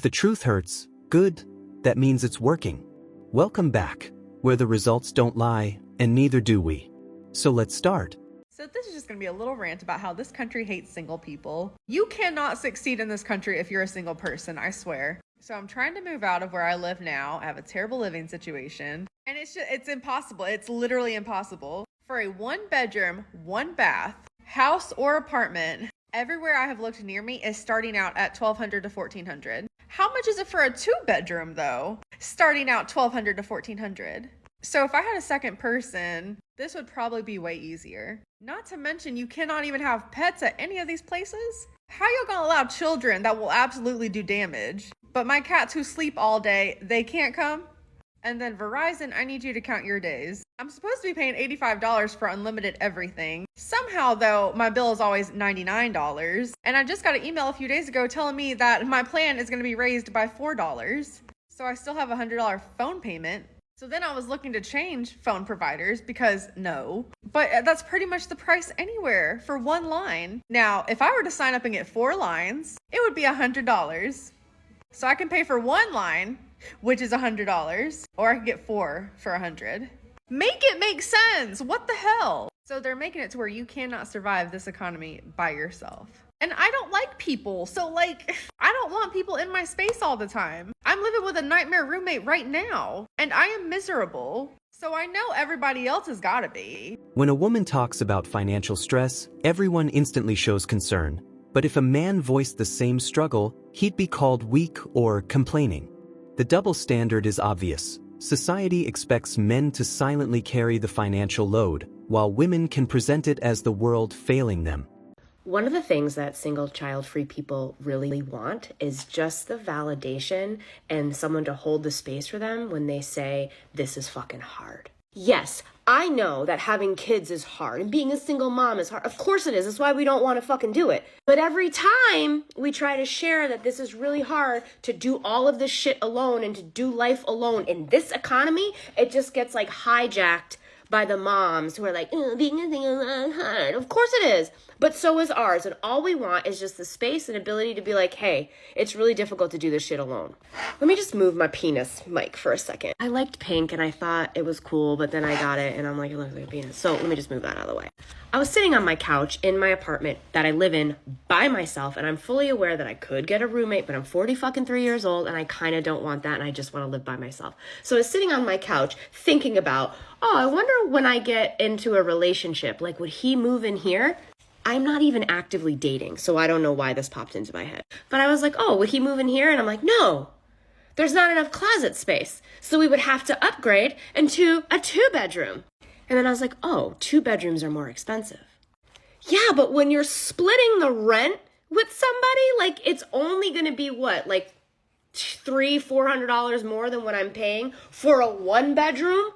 the truth hurts, good, that means it's working. Welcome back, where the results don't lie, and neither do we. So let's start. So this is just going to be a little rant about how this country hates single people. You cannot succeed in this country if you're a single person, I swear. So I'm trying to move out of where I live now. I have a terrible living situation. And it's impossible. It's literally impossible. For a 1-bedroom, 1-bath, house or apartment, everywhere I have looked near me is starting out at $1,200 to $1,400. How much is it for a 2-bedroom though? Starting out $1,200 to $1,400. So if I had a second person, this would probably be way easier. Not to mention, you cannot even have pets at any of these places. How y'all gonna allow children that will absolutely do damage? But my cats who sleep all day, they can't come? And then Verizon, I need you to count your days. I'm supposed to be paying $85 for unlimited everything. Somehow though, my bill is always $99. And I just got an email a few days ago telling me that my plan is gonna be raised by $4. So I still have a $100 phone payment. So then I was looking to change phone providers because no, but that's pretty much the price anywhere for 1 line. Now, if I were to sign up and get 4 lines, it would be $100. So I can pay for 1 line, which is $100, or I can get 4 for $100. Make it make sense. What the hell? So they're making it to where you cannot survive this economy by yourself. And I don't like people. So I don't want people in my space all the time. I'm living with a nightmare roommate right now, and I am miserable. So I know everybody else has gotta be. When a woman talks about financial stress, everyone instantly shows concern. But if a man voiced the same struggle, he'd be called weak or complaining. The double standard is obvious. Society expects men to silently carry the financial load, while women can present it as the world failing them. One of the things that single child-free people really want is just the validation and someone to hold the space for them when they say, this is fucking hard. Yes, I know that having kids is hard and being a single mom is hard. Of course it is. That's why we don't want to fucking do it. But every time we try to share that this is really hard to do all of this shit alone and to do life alone in this economy, it just gets hijacked by the moms who are like, being a single mom is hard. Of course it is. But so is ours. And all we want is just the space and ability to be like, hey, it's really difficult to do this shit alone. Let me just move my penis mic for a second. I liked pink and I thought it was cool, but then I got it and I'm like, it looks like a penis. So let me just move that out of the way. I was sitting on my couch in my apartment that I live in by myself, and I'm fully aware that I could get a roommate, but I'm 3 years old and I kind of don't want that and I just want to live by myself. So I was sitting on my couch thinking about, I wonder when I get into a relationship, would he move in here? I'm not even actively dating, so I don't know why this popped into my head. But I was like, would he move in here? And I'm like, no, there's not enough closet space. So we would have to upgrade into a 2-bedroom. And then I was like, 2 bedrooms are more expensive. Yeah, but when you're splitting the rent with somebody, it's only going to be what, $300-400 more than what I'm paying for a 1-bedroom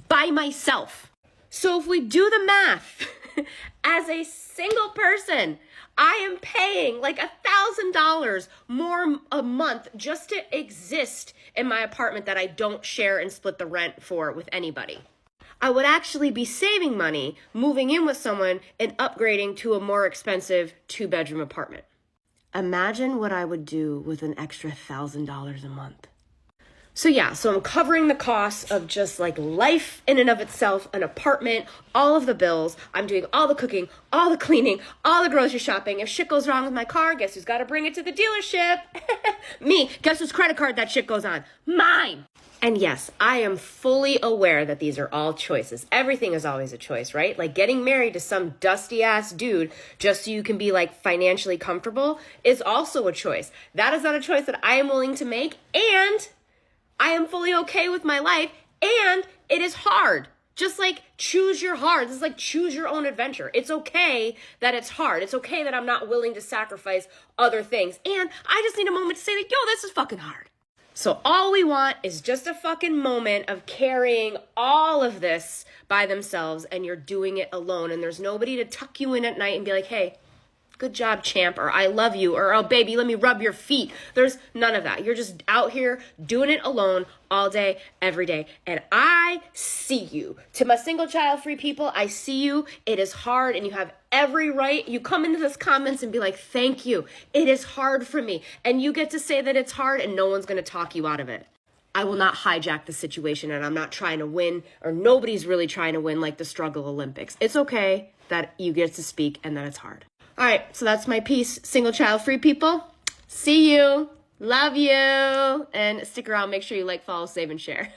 by myself. So if we do the math, as a single person, I am paying $1,000 more a month just to exist in my apartment that I don't share and split the rent for with anybody. I would actually be saving money moving in with someone and upgrading to a more expensive 2-bedroom apartment. Imagine what I would do with an extra $1,000 a month. So I'm covering the costs of just life in and of itself, an apartment, all of the bills. I'm doing all the cooking, all the cleaning, all the grocery shopping. If shit goes wrong with my car, guess who's got to bring it to the dealership? Me. Guess whose credit card that shit goes on? Mine. And yes, I am fully aware that these are all choices. Everything is always a choice, right? Getting married to some dusty ass dude just so you can be financially comfortable is also a choice. That is not a choice that I am willing to make, and I am fully okay with my life, and it is hard. Just choose your hard. This is choose your own adventure. It's okay that it's hard. It's okay that I'm not willing to sacrifice other things. And I just need a moment to say this is fucking hard. So all we want is just a fucking moment of carrying all of this by themselves, and you're doing it alone, and there's nobody to tuck you in at night and be like, hey, good job, champ, or I love you, or oh, baby, let me rub your feet. There's none of that. You're just out here doing it alone all day, every day. And I see you. To my single child free people, I see you. It is hard and you have every right. You come into this comments and be like, thank you. It is hard for me. And you get to say that it's hard and no one's going to talk you out of it. I will not hijack the situation, and I'm not trying to win, or nobody's really trying to win like the struggle Olympics. It's okay that you get to speak and that it's hard. All right, so that's my piece. Single child free people, see you, love you, and stick around. Make sure you like, follow, save, and share.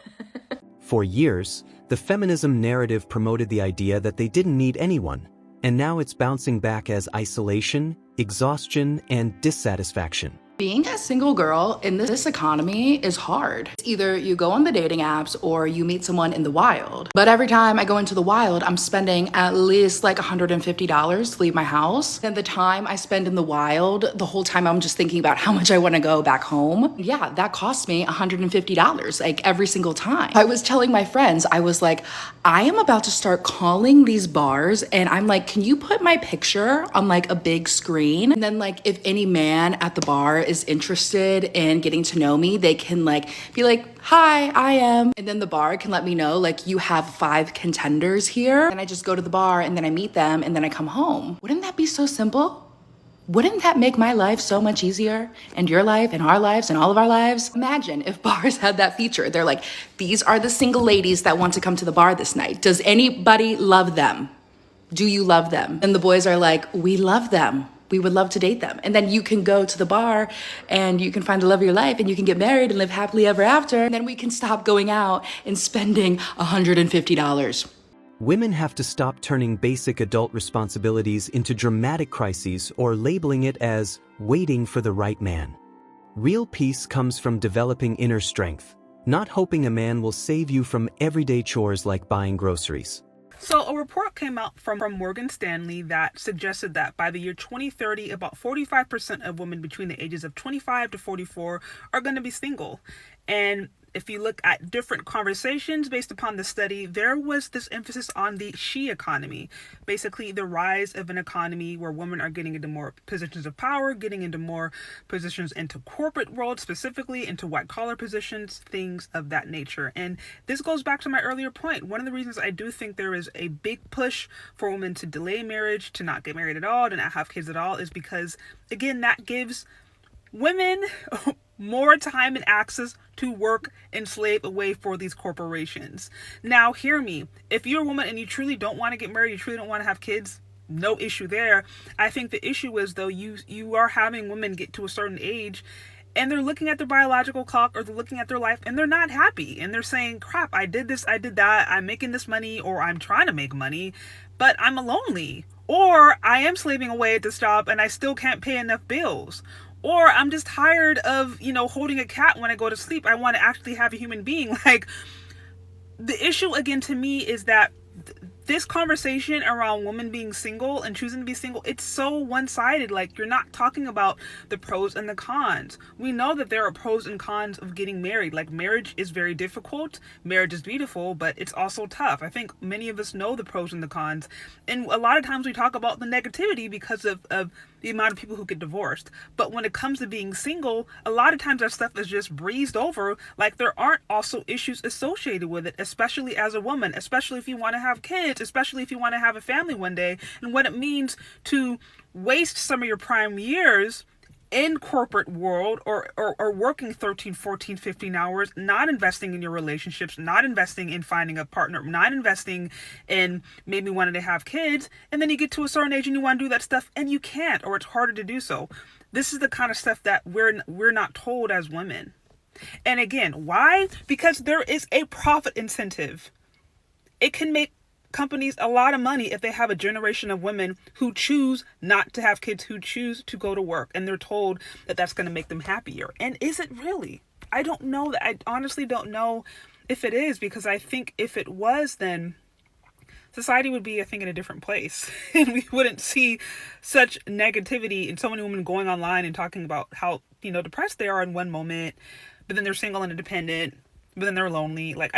For years, the feminism narrative promoted the idea that they didn't need anyone, and now it's bouncing back as isolation, exhaustion, and dissatisfaction. Being a single girl in this economy is hard. Either you go on the dating apps or you meet someone in the wild. But every time I go into the wild, I'm spending at least like $150 to leave my house. And the time I spend in the wild, the whole time I'm just thinking about how much I want to go back home. Yeah, that costs me $150 like every single time. I was telling my friends, I was like, I am about to start calling these bars and I'm like, can you put my picture on like a big screen? And then like if any man at the bar is interested in getting to know me, they can like be like, hi, I am. And then the bar can let me know like you have 5 contenders here. And I just go to the bar and then I meet them and then I come home. Wouldn't that be so simple? Wouldn't that make my life so much easier? And your life and our lives and all of our lives? Imagine if bars had that feature. They're like, these are the single ladies that want to come to the bar this night. Does anybody love them? Do you love them? And the boys are like, we love them. We would love to date them. And then you can go to the bar and you can find the love of your life and you can get married and live happily ever after. And then we can stop going out and spending $150. Women have to stop turning basic adult responsibilities into dramatic crises or labeling it as waiting for the right man. Real peace comes from developing inner strength, not hoping a man will save you from everyday chores like buying groceries. So a report came out from Morgan Stanley that suggested that by the year 2030, about 45% of women between the ages of 25 to 44 are going to be single. And if you look at different conversations based upon the study, there was this emphasis on the she economy, basically the rise of an economy where women are getting into more positions of power, getting into more positions into corporate world, specifically into white collar positions, things of that nature. And this goes back to my earlier point. One of the reasons I do think there is a big push for women to delay marriage, to not get married at all, to not have kids at all, is because, again, that gives women more time and access to work and slave away for these corporations. Now, hear me. If you're a woman and you truly don't want to get married, you truly don't want to have kids, no issue there. I think the issue is, though, you are having women get to a certain age and they're looking at their biological clock or they're looking at their life and they're not happy. And they're saying, crap, I did this, I did that, I'm making this money, or I'm trying to make money, but I'm lonely. Or I am slaving away at this job and I still can't pay enough bills. Or I'm just tired of, holding a cat when I go to sleep. I want to actually have a human being. Like, the issue, again, to me is that this conversation around women being single and choosing to be single, it's so one-sided. Like, you're not talking about the pros and the cons. We know that there are pros and cons of getting married. Like, marriage is very difficult. Marriage is beautiful, but it's also tough. I think many of us know the pros and the cons. And a lot of times we talk about the negativity because of the amount of people who get divorced. But when it comes to being single, a lot of times that stuff is just breezed over. Like, there aren't also issues associated with it, especially as a woman, especially if you want to have kids, especially if you want to have a family one day, and what it means to waste some of your prime years in corporate world or working 13, 14, 15 hours, not investing in your relationships, not investing in finding a partner, not investing in maybe wanting to have kids, and then you get to a certain age and you want to do that stuff and you can't, or it's harder to do so. This is the kind of stuff that we're not told as women. And again, why? Because there is a profit incentive. It can make companies a lot of money if they have a generation of women who choose not to have kids, who choose to go to work, and they're told that that's going to make them happier. And is it really? I don't know. That I honestly don't know if it is, because I think if it was, then society would be, I think, in a different place. And we wouldn't see such negativity and so many women going online and talking about how, depressed they are in one moment, but then they're single and independent, but then they're lonely. Like,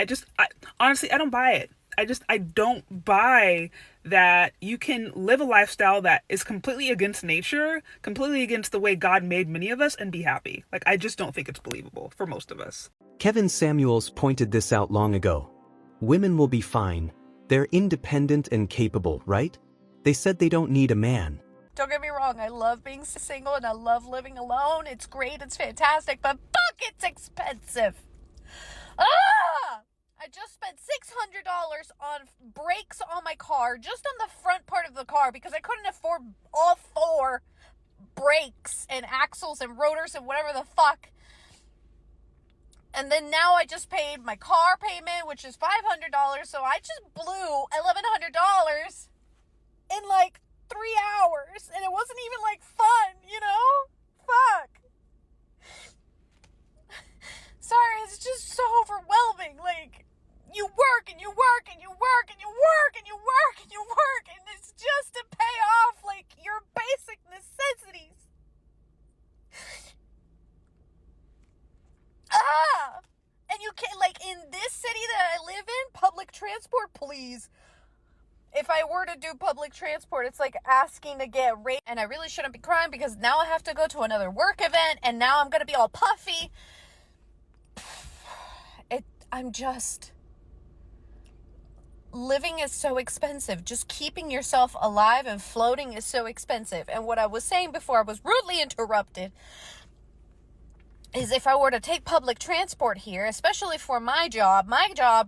honestly, I don't buy it. I don't buy that you can live a lifestyle that is completely against nature, completely against the way God made many of us, and be happy. Like, I just don't think it's believable for most of us. Kevin Samuels pointed this out long ago. Women will be fine. They're independent and capable, right? They said they don't need a man. Don't get me wrong, I love being single and I love living alone. It's great, it's fantastic, but fuck, it's expensive. Ah! I just spent $600 on brakes on my car, just on the front part of the car, because I couldn't afford all 4 brakes and axles and rotors and whatever the fuck. And then now I just paid my car payment, which is $500, so I just blew $1,100 in like 3 hours, and it wasn't even like fun, you know? Fuck. Sorry, it's just so overwhelming. Like, you work and you work and you work and you work and you work and you work, and it's just to pay off like your basic necessities. And you can't, like, in this city that I live in, public transport, please. If I were to do public transport, it's like asking to get raped, and I really shouldn't be crying because now I have to go to another work event, and now I'm gonna be all puffy. I'm just, living is so expensive. Just keeping yourself alive and floating is so expensive. And what I was saying before I was rudely interrupted is if I were to take public transport here, especially for my job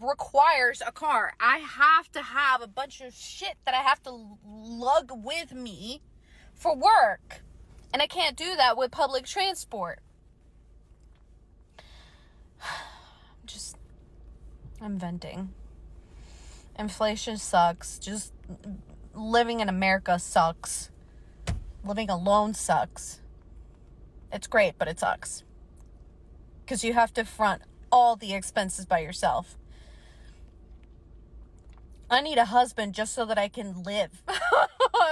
requires a car. I have to have a bunch of shit that I have to lug with me for work. And I can't do that with public transport. I'm venting. Inflation sucks. Just living in America sucks. Living alone sucks. It's great, but it sucks. Because you have to front all the expenses by yourself. I need a husband just so that I can live.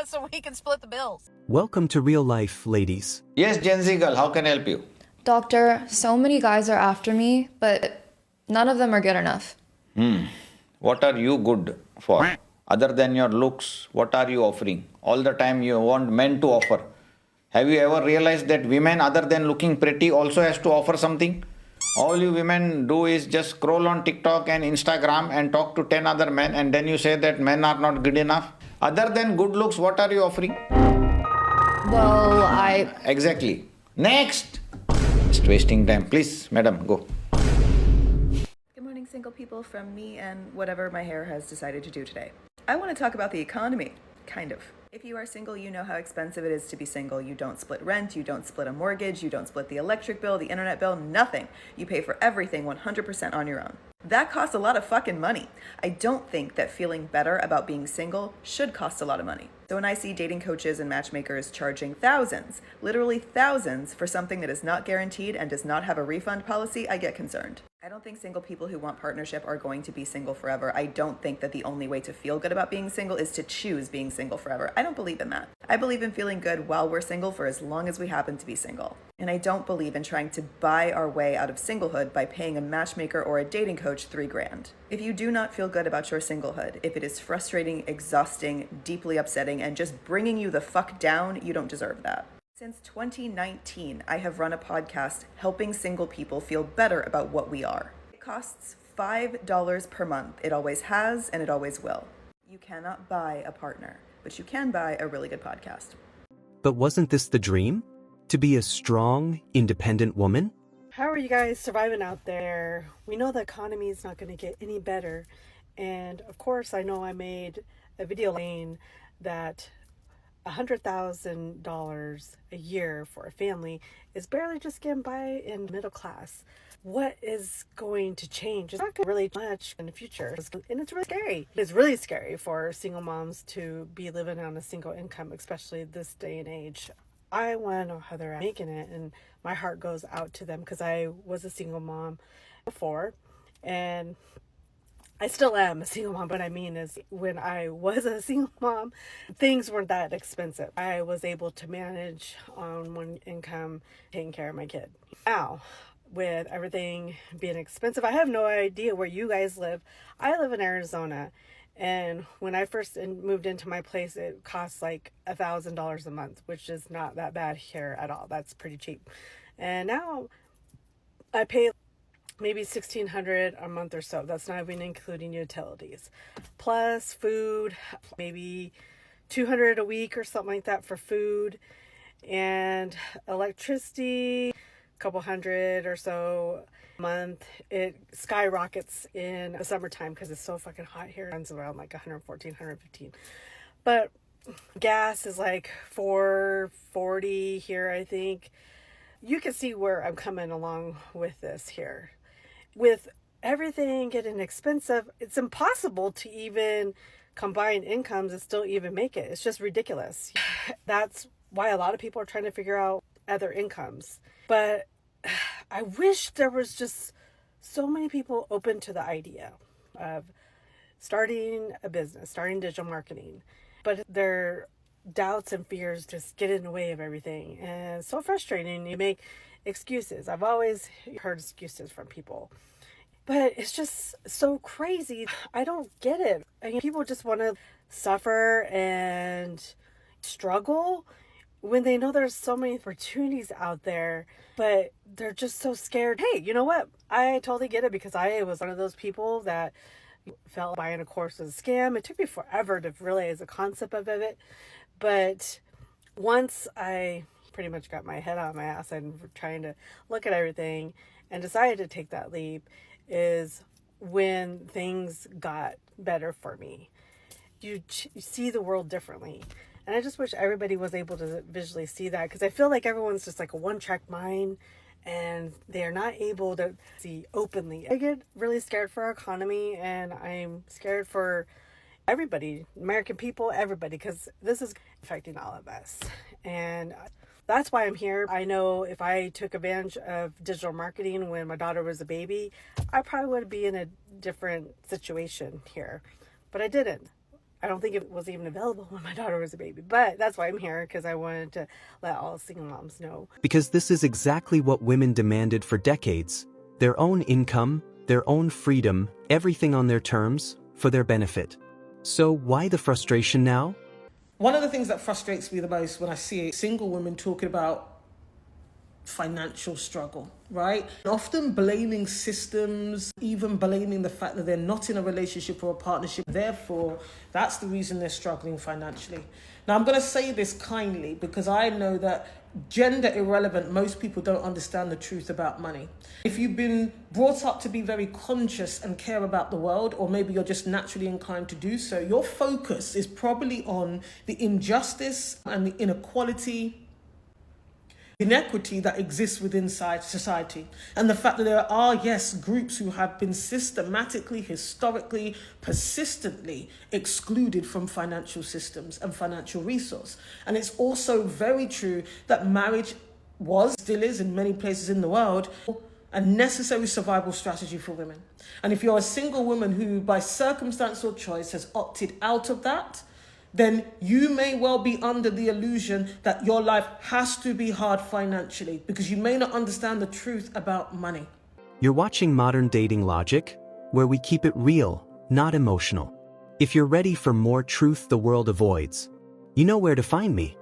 So we can split the bills. Welcome to real life, ladies. Yes, Gen Z girl, how can I help you? Doctor, so many guys are after me, but none of them are good enough. What are you good for? Other than your looks, what are you offering? All the time you want men to offer. Have you ever realized that women, other than looking pretty, also has to offer something? All you women do is just scroll on TikTok and Instagram and talk to 10 other men, and then you say that men are not good enough. Other than good looks, what are you offering? Well, Exactly. Next! Just wasting time. Please, madam, go. Good morning, single people, from me and whatever my hair has decided to do today. I want to talk about the economy, kind of. If you are single, you know how expensive it is to be single. You don't split rent, you don't split a mortgage, you don't split the electric bill, the internet bill, nothing. You pay for everything 100% on your own. That costs a lot of fucking money. I don't think that feeling better about being single should cost a lot of money. So when I see dating coaches and matchmakers charging thousands, literally thousands, for something that is not guaranteed and does not have a refund policy, I get concerned. I don't think single people who want partnership are going to be single forever. I don't think that the only way to feel good about being single is to choose being single forever. I don't believe in that. I believe in feeling good while we're single for as long as we happen to be single. And I don't believe in trying to buy our way out of singlehood by paying a matchmaker or a dating coach $3,000. If you do not feel good about your singlehood, if it is frustrating, exhausting, deeply upsetting, and just bringing you the fuck down, you don't deserve that. Since 2019, I have run a podcast helping single people feel better about what we are. It costs $5 per month. It always has, and it always will. You cannot buy a partner, but you can buy a really good podcast. But wasn't this the dream? To be a strong, independent woman? How are you guys surviving out there? We know the economy is not going to get any better. And of course, I know I made a video saying that $100,000 a year for a family is barely just getting by in middle class. What is going to change? It's not going to really much in the future. And it's really scary. It's really scary for single moms to be living on a single income, especially this day and age. I want to know how they're making it, and my heart goes out to them because I was a single mom before, and I still am a single mom. What I mean is, when I was a single mom, things weren't that expensive. I was able to manage on one income, taking care of my kid. Now, with everything being expensive. I have no idea where you guys live. I live in Arizona, and when I first moved into my place, it cost like $1,000 a month, which is not that bad here at all. That's pretty cheap. And now I pay maybe $1,600 a month or so. That's not even including utilities, plus food, maybe $200 a week or something like that for food, and electricity, a couple hundred or so a month. It skyrockets in the summertime because it's so fucking hot here. It runs around like 114, 115. But gas is like $4.40 here, I think. You can see where I'm coming along with this here. With everything getting expensive, it's impossible to even combine incomes and still even make it. It's just ridiculous. That's why a lot of people are trying to figure out other incomes. But I wish there was just so many people open to the idea of starting a business, starting digital marketing. But their doubts and fears just get in the way of everything. And it's so frustrating. You make excuses. I've always heard excuses from people. But it's just so crazy. I don't get it. I mean, people just want to suffer and struggle when they know there's so many opportunities out there, but they're just so scared. Hey, you know what? I totally get it, because I was one of those people that felt buying a course was a scam. It took me forever to realize the concept of it. But once I pretty much got my head out of my ass and trying to look at everything and decided to take that leap, is when things got better for me. You see the world differently. And I just wish everybody was able to visually see that, because I feel like everyone's just like a one-track mind and they're not able to see openly. I get really scared for our economy, and I'm scared for everybody, American people, everybody, because this is affecting all of us. And that's why I'm here. I know if I took advantage of digital marketing when my daughter was a baby, I probably would be in a different situation here. But I didn't. I don't think it was even available when my daughter was a baby. But that's why I'm here, because I wanted to let all single moms know. Because this is exactly what women demanded for decades. Their own income, their own freedom, everything on their terms, for their benefit. So why the frustration now? One of the things that frustrates me the most when I see single women talking about financial struggle, right? Often blaming systems, even blaming the fact that they're not in a relationship or a partnership. Therefore, that's the reason they're struggling financially. Now, I'm going to say this kindly, because I know that gender irrelevant, most people don't understand the truth about money. If you've been brought up to be very conscious and care about the world, or maybe you're just naturally inclined to do so, your focus is probably on the injustice and the inequity that exists within society, and the fact that there are, yes, groups who have been systematically, historically, persistently excluded from financial systems and financial resource. And it's also very true that marriage still is in many places in the world, a necessary survival strategy for women. And if you're a single woman who by circumstance or choice has opted out of that, then you may well be under the illusion that your life has to be hard financially, because you may not understand the truth about money. You're watching Modern Dating Logic, where we keep it real, not emotional. If you're ready for more truth the world avoids, you know where to find me.